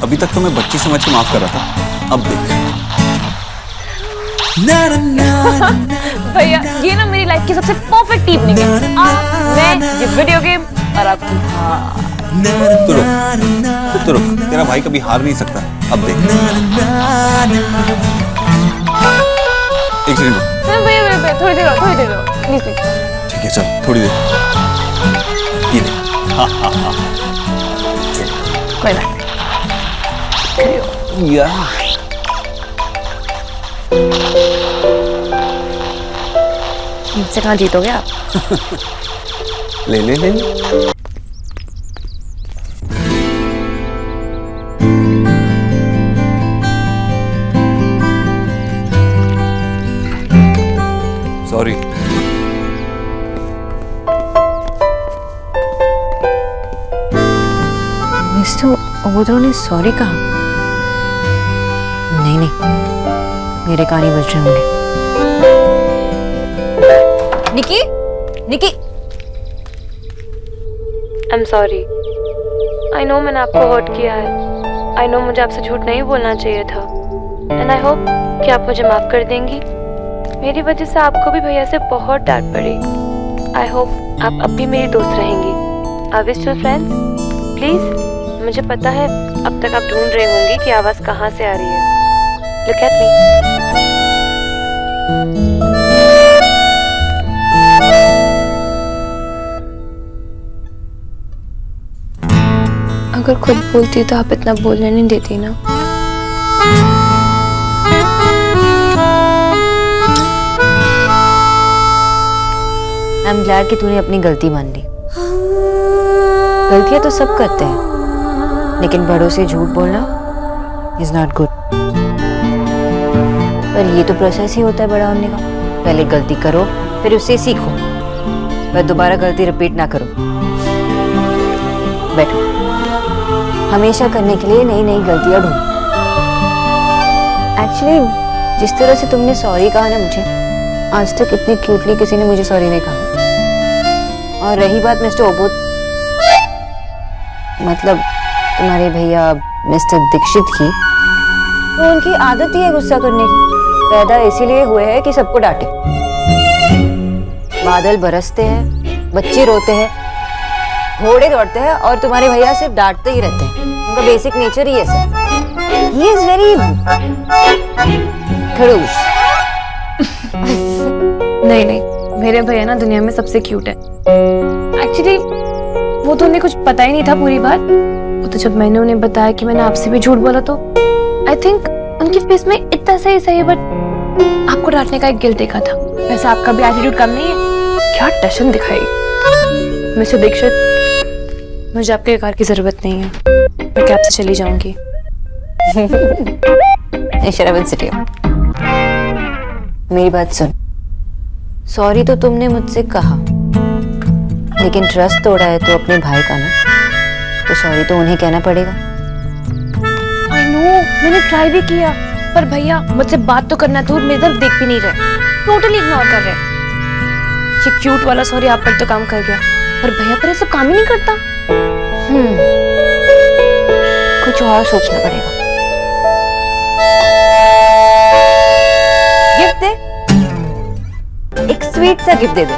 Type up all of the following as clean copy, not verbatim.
अभी तक तो मैं बच्ची समझ के माफ कर रहा था, अब देख। भैया ये ना मेरी लाइफ की सबसे परफेक्ट इवनिंग है। मैं ये वीडियो गेम और आप तो रुक, तेरा भाई कभी हार नहीं सकता, अब देख। एक सेकंड भैया थोड़ी देर और प्लीज। ठीक है चल, थोड़ी देर। ये ले। कोई बात नहीं। या मुझसे कहाँ जीतोगे आप? ले ले ले ले। सॉरी। मिस्टर ओबोद्रो ने सॉरी कहा? नहीं मेरे कान ही बज रहे होंगे। निकी I'm sorry. I know मैंने आपको हर्ट किया है। I know मुझे आपसे झूठ नहीं बोलना चाहिए था। And I hope कि आप मुझे माफ कर देंगी। मेरी वजह से आपको भी भैया से बहुत डांट पड़ी। I hope आप अब भी मेरी दोस्त रहेंगी। Are we still friends? Please? मुझे पता है अब तक आप ढूंढ रहे होंगे कि आवाज कहाँ से आ रही है। Look at me. अगर खुद बोलती तो आप इतना बोलने नहीं देती ना। आई एम ग्लैड कि तूने अपनी गलती मान ली। गलतियां तो सब करते हैं, लेकिन बड़ों से झूठ बोलना इज नॉट गुड। पर ये तो प्रोसेस ही होता है बड़ा होने का। पहले गलती करो, फिर उससे सीखो, पर दोबारा गलती रिपीट ना करो। बैठो। हमेशा करने के लिए नई नई गलतियां ढूंढो। एक्चुअली जिस तरह से तुमने सॉरी कहा ना मुझे, आज तक इतनी क्यूटली किसी ने मुझे सॉरी नहीं कहा। और रही बात मिस्टर ओबोद, मतलब तुम्हारे भैया मिस्टर दीक्षित की, तो उनकी आदत ही है गुस्सा करने की। पैदा इसीलिए हुए हैं कि सबको डांटे। बादल बरसते हैं, बच्चे रोते हैं, घोड़े दौड़ते हैं, और तुम्हारे भैया सिर्फ डांटते ही रहते हैं। उनका बेसिक नेचर ही ऐसा। ही इज वेरी खड़ूस। नहीं मेरे भैया ना दुनिया में सबसे क्यूट है। एक्चुअली वो तो उन्हें कुछ पता ही नहीं था पूरी बात। वो तो जब मैंने उन्हें बताया कि मैंने आपसे भी झूठ बोला, तो आई थिंक उनके फेस में इतना सही बट आपको डांटने का एक गिल्ट देखा था। वैसे आपका भी एटीट्यूड कम नहीं है। क्या टशन दिखाई। मिस्टर दीक्षित, मुझे आपके कार की जरूरत नहीं है, मैं कैब से चली जाऊंगी। शराबत सिटी, मेरी बात सुन। सॉरी तो तुमने मुझसे कहा, लेकिन ट्रस्ट तोड़ा है तो अपने भाई का ना, तो सॉरी तो उन्हें कहना पड़ेगा। आई नो, मैंने ट्राई भी किया, पर भैया मुझसे बात तो करना दूर, मेरी तरफ देख भी नहीं रहे, टोटली इग्नोर कर रहे। ये क्यूट वाला सॉरी आप पर तो काम कर गया, पर भैया पर ये सब काम ही नहीं करता। कुछ और सोचना पड़ेगा। गिफ्ट दे, एक स्वीट सा गिफ्ट दे दो।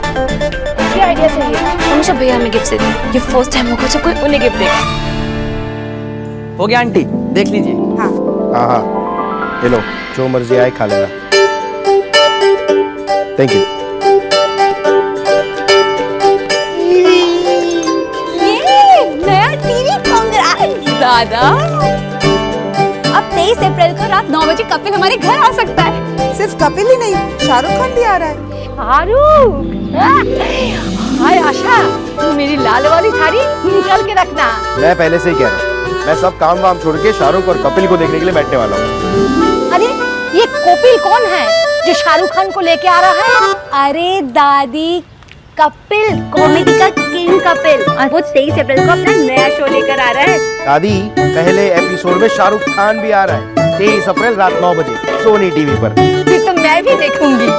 ये आइडिया सही है, हमेशा भैया हमें गिफ्ट देते हैं। ये फर्स्ट टाइम होगा जब कोई उन्हें गिफ्ट देगा। हो गया आंटी, देख लीजिए। हाँ ये लो, जो मर्जी आए खा लेना। Thank you. नया टीवी, कांग्रेट्स दादा। अब 23 अप्रैल को रात 9 बजे कपिल हमारे घर आ सकता है। सिर्फ कपिल ही नहीं, शाहरुख खान भी आ रहा है। शाहरुख, हाय आशा, तू मेरी लाल वाली साड़ी निकाल के रखना। मैं पहले से ही कह रहा हूँ, मैं सब काम वाम छोड़ के शाहरुख और कपिल को देखने के लिए बैठने वाला हूँ। अरे ये कपिल कौन है जो शाहरुख खान को लेके आ रहा है? अरे दादी, कपिल कॉमेडी का किंग कपिल, और वो 23 अप्रैल को अपना नया शो लेकर आ रहा है। दादी, पहले एपिसोड में शाहरुख खान भी आ रहा है 23 अप्रैल रात 9 बजे सोनी टीवी पर। फिर तो मैं भी देखूंगी।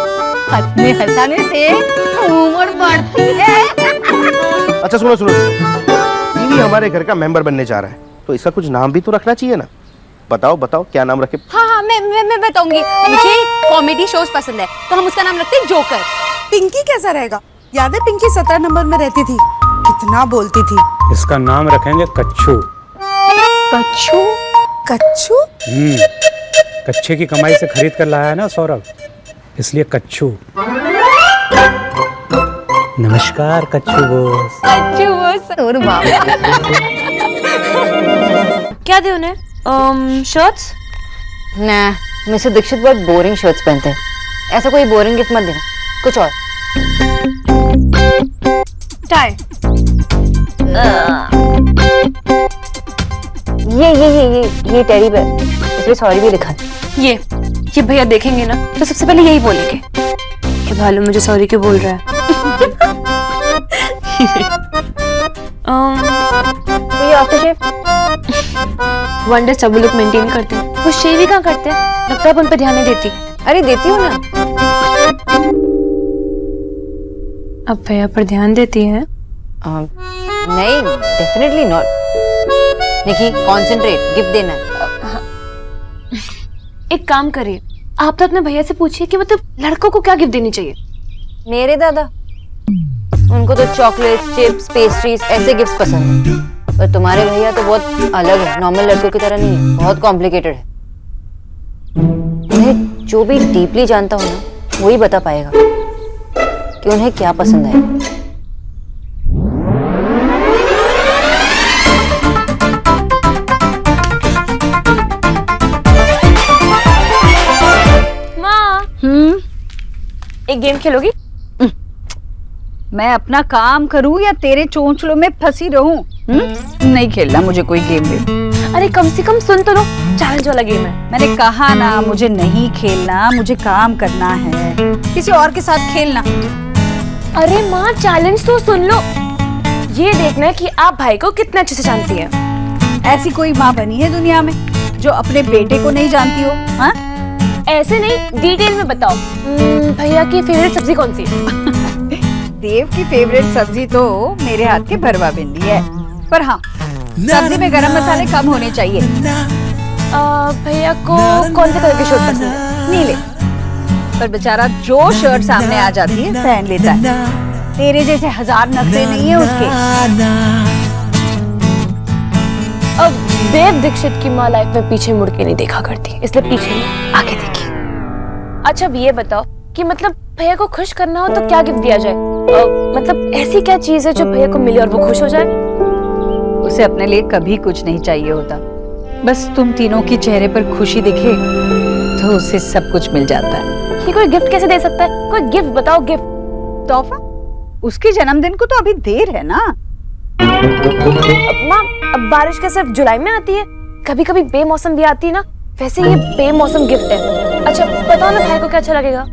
हंसने हंसाने से उम्र बढ़ती है। अच्छा सुनो, टीवी हमारे घर का मेंबर बनने जा रहा है, तो इसका कुछ नाम भी तो रखना चाहिए ना। बताओ बताओ क्या नाम रखे? हाँ, मैं बताऊंगी। मुझे कॉमेडी शोज पसंद है, तो हम उसका नाम रखते हैं जोकर। पिंकी कैसा रहेगा? याद है पिंकी 17 नंबर में रहती थी, कितना बोलती थी। इसका नाम रखेंगे कच्छू। कच्छू? कच्छू? कच्छे की कमाई से खरीद कर लाया है ना सौरभ, इसलिए कच्छू। नमस्कार कच्छू बॉस। कच्छू बॉस। और बाप। क्या दे उन्हें? शर्ट्स? ना, मिस्टर दीक्षित बहुत बोरिंग शर्ट्स पहनते हैं। ऐसा कोई बोरिंग गिफ्ट मत देना, कुछ और। टाई? ये टेडी बेयर, इसमें सॉरी भी लिखा है। ये भैया देखेंगे ना तो सबसे पहले यही बोलेंगे कि भालू मुझे सॉरी क्यों बोल रहा है। तो ये आफ्टर शेव वन डे सब लोग मेंटेन करते हैं, वो शेव ही कहाँ करते हैं? लगता है उन पर ध्यान नहीं देती। अरे देती हूँ ना। अब भैया पर ध्यान देती है? नहीं, definitely not. Nikki, concentrate, gift देना है। एक काम करिए, आप तो अपने भैया से पूछिए कि मतलब लड़कों को क्या गिफ्ट देनी चाहिए। मेरे दादा, उनको तो चॉकलेट्स, चिप्स, पेस्ट्रीज ऐसे गिफ्ट्स पसंद है। पर तुम्हारे भैया तो बहुत अलग है, नॉर्मल लड़कों की तरह नहीं है, बहुत कॉम्प्लिकेटेड है। उन्हें जो भी डीपली जानता हो ना, वही बता पाएगा कि उन्हें क्या पसंद है। एक गेम खेलोगी? मैं अपना काम करूं या तेरे चोंचलों में फंसी रहूं? नहीं खेलना मुझे कोई गेम भी। अरे कम से कम सुन तो लो, चैलेंज वाला गेम है। मैंने कहा ना मुझे नहीं खेलना, मुझे काम करना है, किसी और के साथ खेलना। अरे माँ, चैलेंज तो सुन लो। ये देखना है कि आप भाई को कितना अच्छे से जानती है। ऐसी कोई माँ बनी है दुनिया में जो अपने बेटे को नहीं जानती हो? हाँ, ऐसे नहीं, डिटेल में बताओ। भैया की फेवरेट सब्जी कौन सी है? देव की फेवरेट सब्जी तो मेरे हाथ के भरवा भिंडी है, पर हाँ सब्जी में गरम मसाले कम होने चाहिए। भैया को कौन से कलर की शर्ट पसंद है? नीले। पर बेचारा जो शर्ट सामने आ जाती है पहन लेता है। तेरे जैसे 1000 नखरे नहीं है उसके। अब देव दीक्षित की माँ लाइफ में पीछे मुड़ के नहीं देखा करती, इसलिए पीछे नहीं आगे देखी। अच्छा अब ये बताओ कि मतलब भैया को खुश करना हो तो क्या गिफ्ट दिया जाए? मतलब ऐसी क्या चीज है जो भैया को मिले और वो खुश हो जाए? उसे अपने लिए कभी कुछ नहीं चाहिए होता, बस तुम तीनों के चेहरे पर खुशी दिखे तो उसे सब कुछ मिल जाता है। ये कोई गिफ्ट कैसे दे सकता है? कोई गिफ्ट बताओ। गिफ्ट? तोहफा? उसके जन्मदिन को तो अभी देर है ना। माँ, अब बारिश का सिर्फ जुलाई में आती है, कभी कभी बेमौसम भी आती है ना, वैसे ये बेमौसम गिफ्ट है। अच्छा बताओ ना भाई को क्या अच्छा लगेगा?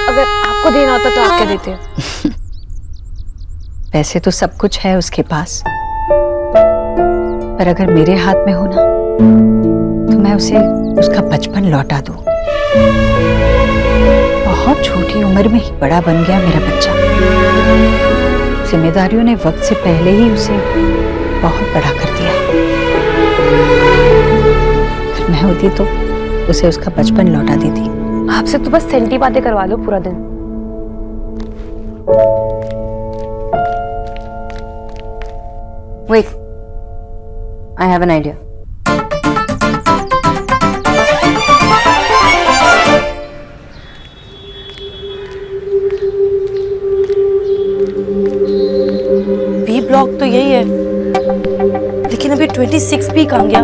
अगर आपको देना होता तो आप क्या देते हैं? वैसे तो सब कुछ है उसके पास, पर अगर मेरे हाथ में हो ना तो मैं उसे उसका बचपन लौटा दूं। बहुत छोटी उम्र में ही बड़ा बन गया मेरा बच्चा। जिम्मेदारियों ने वक्त से पहले ही उसे बहुत बड़ा कर दिया। अगर मैं होती तो उसे उसका बचपन लौटा देती। आपसे तो बस सेंटी बातें करवा लो पूरा दिन। Wait, I have an idea. B block तो यही है, लेकिन अभी 26 भी कहाँ गया?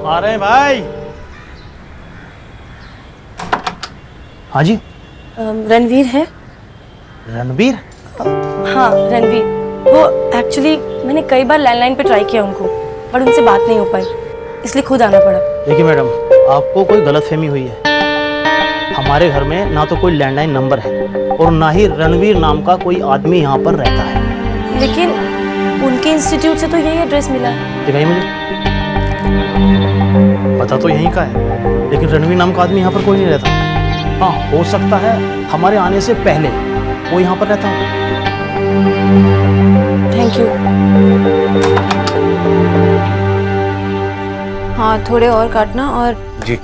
आ रहे हैं भाई। हाँ जी। रणवीर है? रणवीर? हाँ रणवीर। वो एक्चुअली मैंने कई बार लैंडलाइन पे ट्राई किया उनको, पर उनसे बात नहीं हो पाई, इसलिए खुद आना पड़ा। देखिए मैडम, आपको कोई गलतफहमी हुई है। हमारे घर में ना तो कोई लैंडलाइन नंबर है और ना ही रणवीर नाम का कोई आदमी यहाँ पर रहता है। लेकिन उनके इंस्टीट्यूट से तो यही एड्रेस मिला है। दिखाइए मुझे। पता तो यहीं का है, लेकिन रणवीर नाम का आदमी यहाँ पर कोई नहीं रहता। हाँ, हो सकता है हमारे आने से पहले वो यहाँ पर रहता हो। Thank you. हाँ, थोड़े और काटना और जी।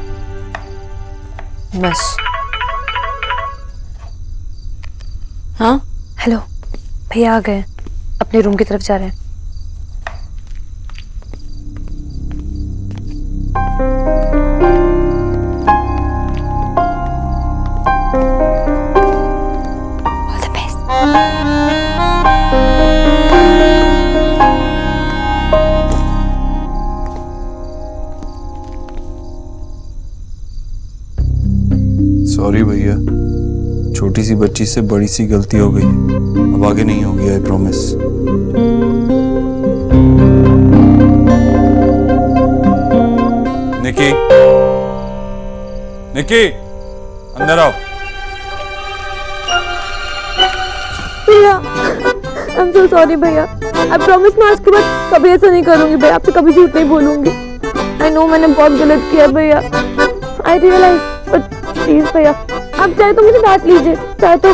बस। हाँ, हेलो भैया आ गए, अपने रूम की तरफ जा रहे हैं। All the best. सॉरी भैया, छोटी सी बच्ची से बड़ी सी गलती हो गई। अब आगे नहीं होगी, आई प्रॉमिस। निकी, निकी, अंदर आओ। भैया आई एम सो सॉरी भैया, आई प्रॉमिस मैं आज के बाद कभी ऐसा नहीं करूंगी भैया, आपसे कभी झूठ नहीं बोलूंगी। आई नो मैंने बहुत गलत किया भैया, आई रियलाइज, बट प्लीज भैया आप चाहे तो मुझे डांट लीजिए, चाहे तो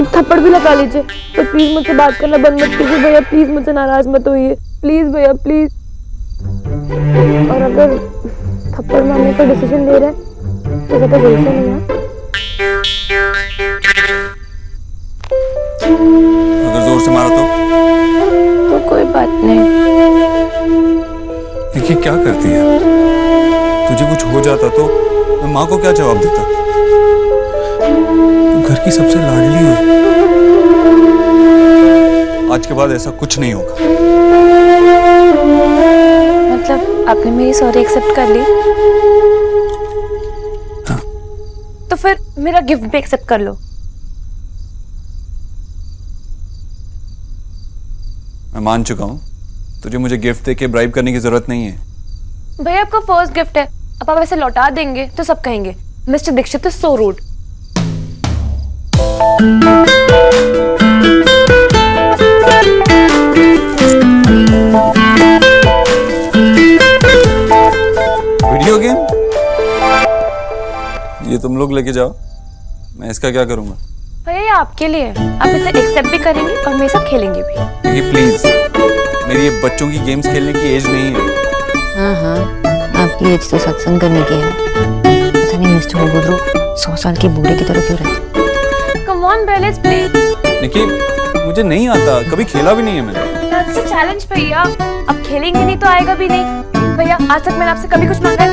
एक थप्पड़ भी लगा लीजिए, पर प्लीज मुझसे बात करना बंद मत कीजिए भैया, प्लीज मुझसे नाराज मत होइए, प्लीज भैया प्लीज। और अगर थप्पड़ मारने का डिसीजन ले रहे हैं तो ज्यादा जल्दी नहीं है। अगर जोर से मारा तो कोई बात नहीं। निकी क्या करती है? तुझे कुछ हो जाता तो मैं माँ को क्या जवाब देता? तू घर की सबसे लाडली हो। आज के बाद ऐसा कुछ नहीं होगा। मतलब आपने मेरी सॉरी एक्सेप्ट कर ली? हाँ। तो फिर मेरा गिफ्ट भी एक्सेप्ट कर लो। मैं मान चुका हूँ, तुझे मुझे गिफ्ट देके ब्राइब करने की जरूरत नहीं है। भैया आपका फर्स्ट गिफ्ट है, अब आप ऐसे लौटा देंगे तो सब कहेंगे mister Dixit is so rude. Video game ये तुम लोग लेके जाओ, मैं इसका क्या करूंगा? भैया ये आपके लिए है, आप इसे एक्सेप्ट भी करेंगे और मेरे साथ खेलेंगे भी। ये प्लीज, मेरी ये बच्चों की गेम्स खेलने की एज नहीं है। हाँ हाँ, आपकी एज तो सत्संग करने की है। पता नहीं मिस्टर होगुद्रो 100 साल के बूढ़े की तरह क्यों रहते। कम ऑन भैया लेट्स प्ले। निकी, मुझे नहीं आता, कभी खेला भी नहीं है मैंने। दैट्स अ चैलेंज भैया, अब खेलेंगे नहीं तो आएगा भी नहीं। भैया आज तक मैंने आपसे कभी कुछ मांगा है?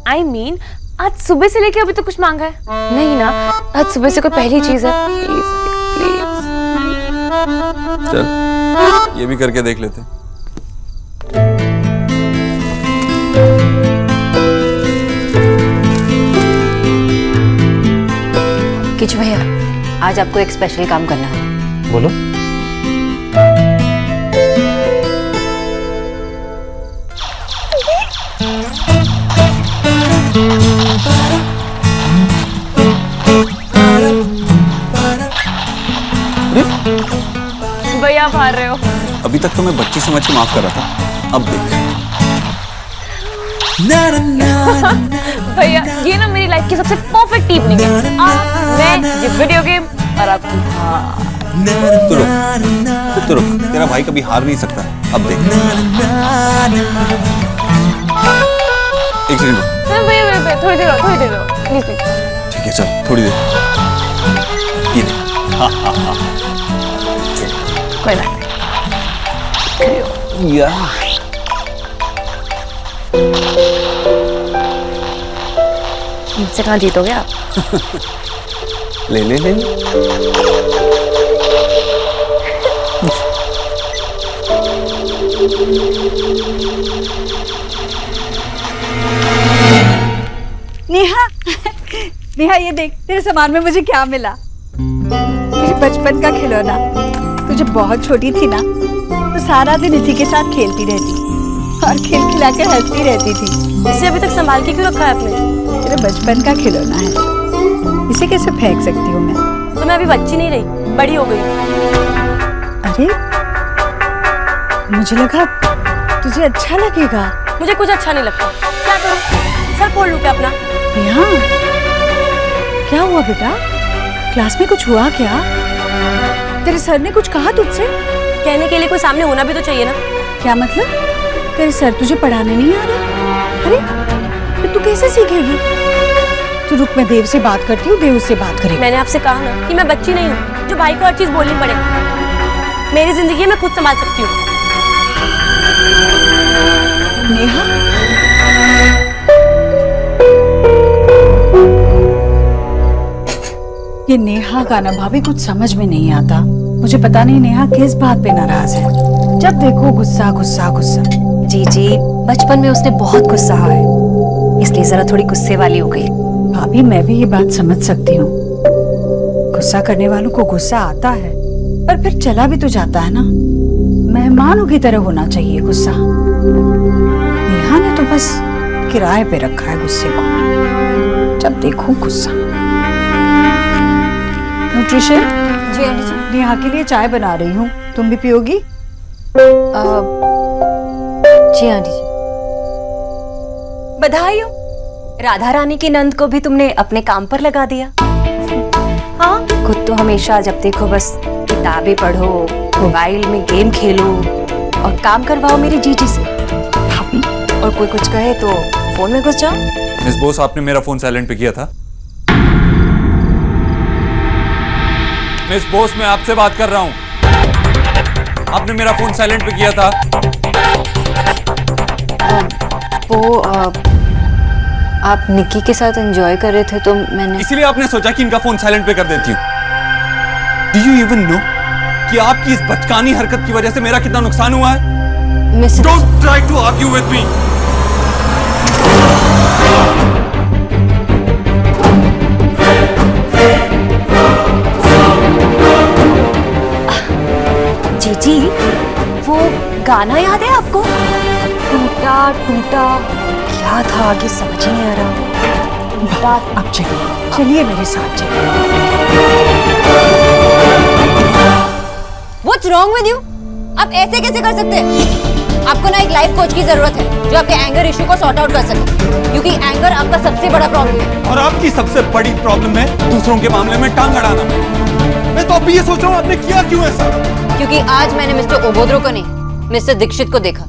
I mean, आज सुबह से लेके अभी तो कुछ मांगा है? नहीं ना, आज सुबह से कोई पहली चीज है। Please please. चल ये भी करके देख लेते। किचु भैया, आज आपको एक स्पेशल काम करना है। बोलो। भैया आप हार रहे हो। अभी तक तो मैं बच्ची समझ के माफ कर रहा था, अब देख। भैया ये ना मेरी लाइफ की सबसे परफेक्ट इवनिंग है। आप, मैं, ये वीडियो गेम और आप। तो रुक, तेरा भाई कभी हार नहीं सकता, अब देख। एक सेकंड। भैया थोड़ी देर और प्लीज प्लीज। ठीक है चल, थोड़ी देर। ये देख। कोई बात नहीं। यार मुझसे कहाँ जीतोगे आप? ले ले ले ले। नेहा नेहा ये देख, तेरे सामान में मुझे क्या मिला। मेरे बचपन का खिलौना। तुझे बहुत छोटी थी ना, तो सारा दिन इसी के साथ खेलती रहती और खेल खिला के हंसती रहती थी। इसे अभी तक संभाल के क्यों रखा है आपने? तेरे बचपन का खिलौना है, इसे कैसे फेंक सकती हूँ मैं? तो मैं अभी बच्ची नहीं रही, बड़ी हो गई। अरे मुझे लगा तुझे अच्छा लगेगा। मुझे कुछ अच्छा नहीं लगता। क्या करूँ? सर फोड़ लूँ क्या अपना? नेहा, क्या हुआ बेटा? क्लास में कुछ हुआ क्या? तेरे सर ने कुछ कहा तुझसे? कहने के लिए कोई सामने होना भी तो चाहिए ना। क्या मतलब? तेरे सर तुझे पढ़ाने नहीं आ रहा? अरे फिर तू कैसे सीखेगी? तू रुक, मैं देव से बात करती हूँ, देव उससे बात करेगी। मैंने आपसे कहा ना कि मैं बच्ची नहीं हूँ जो भाई को हर चीज बोलनी पड़े। मेरी जिंदगी मैं खुद संभाल सकती हूँ। नेहा, ये नेहा का ना भाभी कुछ समझ में नहीं आता। मुझे पता नहीं नेहा किस बात पे नाराज है। जब देखो गुस्सा गुस्सा गुस्सा। जी जी, बचपन में उसने बहुत गुस्सा है, इसलिए जरा थोड़ी गुस्से वाली हो गई। भाभी मैं भी ये बात समझ सकती हूँ, गुस्सा करने वालों को गुस्सा आता है, पर फिर चला भी तो जाता है ना। मेहमानों की तरह होना चाहिए गुस्सा। नेहा ने तो बस किराए पे रखा है गुस्से को, जब देखो गुस्सा। न्यूट्रिशन जी आंटी जी। नेहा के लिए चाय बना रही हूँ, तुम भी पियोगी? जी आंटी जी। बधाई हो, राधा रानी की नंद को भी तुमने अपने काम पर लगा दिया। हाँ, खुद तो हमेशा जब देखो बस किताबें पढ़ो, मोबाइल में गेम खेलो और काम करवाओ मेरी जीजी से। भाभी, और कोई कुछ कहे तो फोन में घुस जाओ। मिस बोस, आपने मेरा फोन साइलेंट पे किया था? मिस बोस, मैं आपसे बात कर रहा हूँ। आपने मेरा फोन साइलेंट पे किया था? वो आप निक्की के साथ एंजॉय कर रहे थे तो मैंने इसीलिए आपने सोचा कि इनका फोन साइलेंट पे कर देती हूँ। Do you even know कि आपकी इस बचकानी हरकत की वजह से मेरा कितना नुकसान हुआ है? Mister Don't try to argue with me. जीजी, वो गाना याद है आपको? टूटा टूटा क्या था, आगे समझ नहीं आ रहा। अब चलिए मेरे साथ चलिए। What's wrong with you? आप ऐसे कैसे कर सकते हैं? आपको ना एक लाइफ कोच की जरूरत है जो आपके एंगर इशू को सॉर्ट आउट कर सके, क्योंकि एंगर आपका सबसे बड़ा प्रॉब्लम है। और आपकी सबसे बड़ी प्रॉब्लम है दूसरों के मामले में टांग अड़ाना। मैं तो अभी ये सोच रहा हूँ आपने किया क्यों ऐसा? क्योंकि आज मैंने मिस्टर ओबोद्रो को नहीं, मिस्टर दीक्षित को देखा,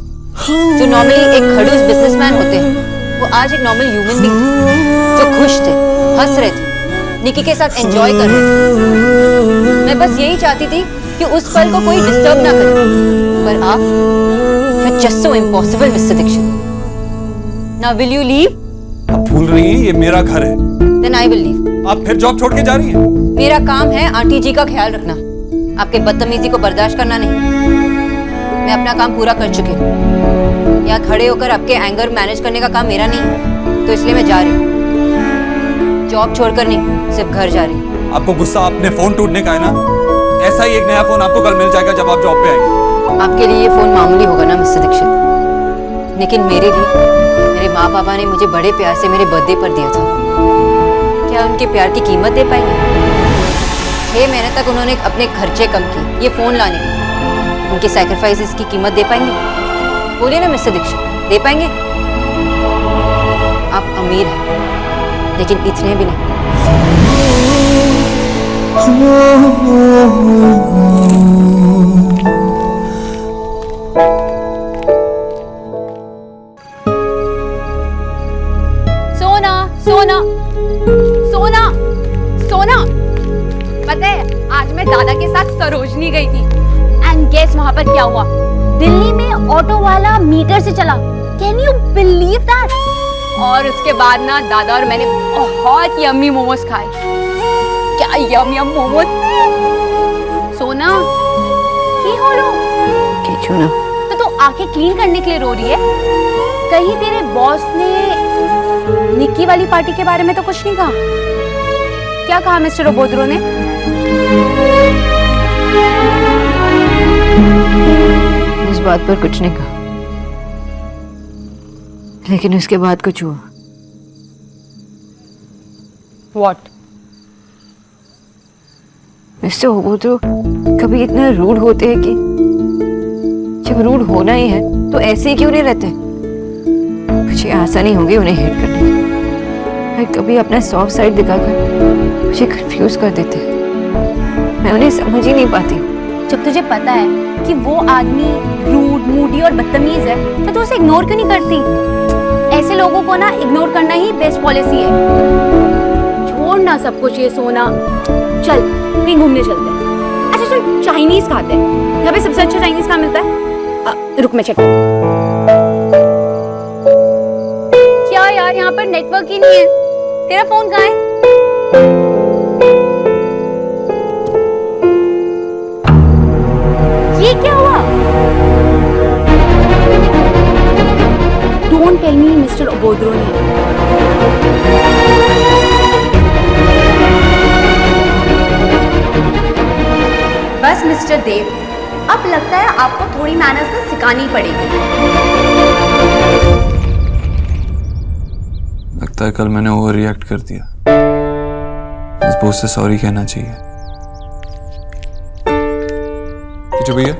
जो नॉर्मली एक खड़ूस बिजनेसमैन होते हैं। वो आज एक नॉर्मल ह्यूमन बीइंग जो खुश थे, हंस रहे थे, निकी के साथ एंजॉय कर रहे थे। मैं बस यही चाहती थी कि उस पल को कोई डिस्टर्ब ना करे, पर आप, you're just so impossible, mister Dixit. Now will you leave? आप भूल रही हैं ये मेरा घर है। Then I will leave. आप फिर जॉब छोड़ के जा रही हैं? मेरा काम है आंटी जी का ख्याल रखना, आपके बदतमीजी को बर्दाश्त करना नहीं। मैं अपना काम पूरा कर चुकी हूँ। यहाँ खड़े होकर आपके एंगर मैनेज करने का काम मेरा नहीं है, तो इसलिए मैं जा रही हूँ। जॉब छोड़कर नहीं, सिर्फ घर जा रही हूँ। आपको गुस्सा अपने फोन टूटने का है ना? ऐसा ही एक नया फोन आपको कल मिल जाएगा जब आप जॉब पे आएंगे। आपके लिए ये फोन मामूली होगा ना मिस्टर दीक्षित, लेकिन मेरे लिए मेरे माँ पापा ने मुझे बड़े प्यार से मेरे बर्थडे पर दिया था। क्या उनके प्यार की कीमत दे पाएंगे? 6 महीने तक उन्होंने अपने खर्चे कम किए ये फोन लाने के, उनके सैक्रिफाइसेस की कीमत दे पाएंगे? बोलिए ना मिस्टर दीक्षित, दे पाएंगे? आप अमीर हैं, लेकिन इतने भी नहीं। सोना सोना सोना सोना, पता है आज मैं दादा के साथ सरोजनी गई थी, एंड गेस वहां पर क्या हुआ? दिल्ली में ऑटो वाला मीटर से चला। Can you believe that? और उसके बाद ना दादा और मैंने बहुत यम्मी मोमोज खाए। क्या यम यम मोमोज। सोना की हो लो? केचू ना। तो तू आंखें क्लीन करने के लिए रो रही है? कहीं तेरे बॉस ने निक्की वाली पार्टी के बारे में तो कुछ नहीं कहा? क्या कहा मिस्टर ओबोद्रो ने? उस बात पर कुछ नहीं कहा, लेकिन उसके बाद कुछ हुआ। What? मिस्टर ओबोद्रो कभी इतना रूड होते हैं कि जब रूड होना ही है तो ऐसे ही क्यों नहीं रहते? मुझे आसानी होगी उन्हें हेट करने की। और कभी अपना सॉफ्ट साइड दिखाकर मुझे कंफ्यूज कर देते हैं। मैं उन्हें समझ ही नहीं पाती। जब तुझे पता है कि वो आदमी रूड, मूडी और बदतमीज है तो तू उसे इग्नोर क्यों नहीं करती? ऐसे लोगों को ना इग्नोर करना ही बेस्ट पॉलिसी है। छोड़ ना सब कुछ ये सोना, चल कहीं घूमने चलते हैं। अच्छा चल चाइनीज खाते हैं, यहाँ पे सबसे अच्छा चाइनीज कहाँ मिलता है? रुक मैं चेक करूँ। क्या यार यहाँ पर नेटवर्क ही नहीं है। तेरा फोन कहाँ है? ये क्या हुआ? डोंट टेल मी मिस्टर ओबोद्रो ने। बस मिस्टर देव, अब लगता है आपको थोड़ी मैनर्स तो सिखानी पड़ेगी। लगता है कल मैंने ओवर रिएक्ट कर दिया। इस बॉस से सॉरी कहना चाहिए। किचू भैया,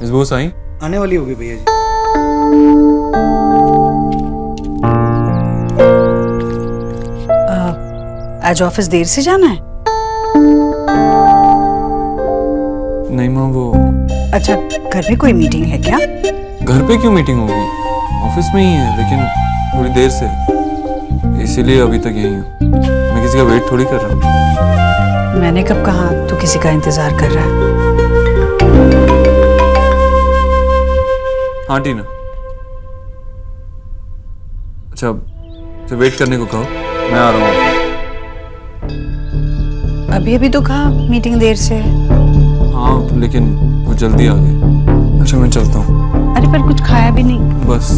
इस बॉस आई? आने वाली होगी भैया जी। आज ऑफिस देर से जाना है? नहीं माँ, वो अच्छा, घर में कोई मीटिंग है क्या? घर पे क्यों मीटिंग होगी? ऑफिस में ही है, लेकिन थोड़ी देर से, इसीलिए अभी तक यही हूँ। मैं किसी का वेट थोड़ी कर रहा हूँ। मैंने कब कहा तू किसी का इंतजार कर रहा है? हाँ टीना, अच्छा तो वेट करने को कहो, मैं आ रहा हूँ। अभी अभी तो कहा मीटिंग देर से है। हाँ लेकिन वो जल्दी आ गए। अच्छा मैं चलता हूँ। अरे पर कुछ खाया भी नहीं। बस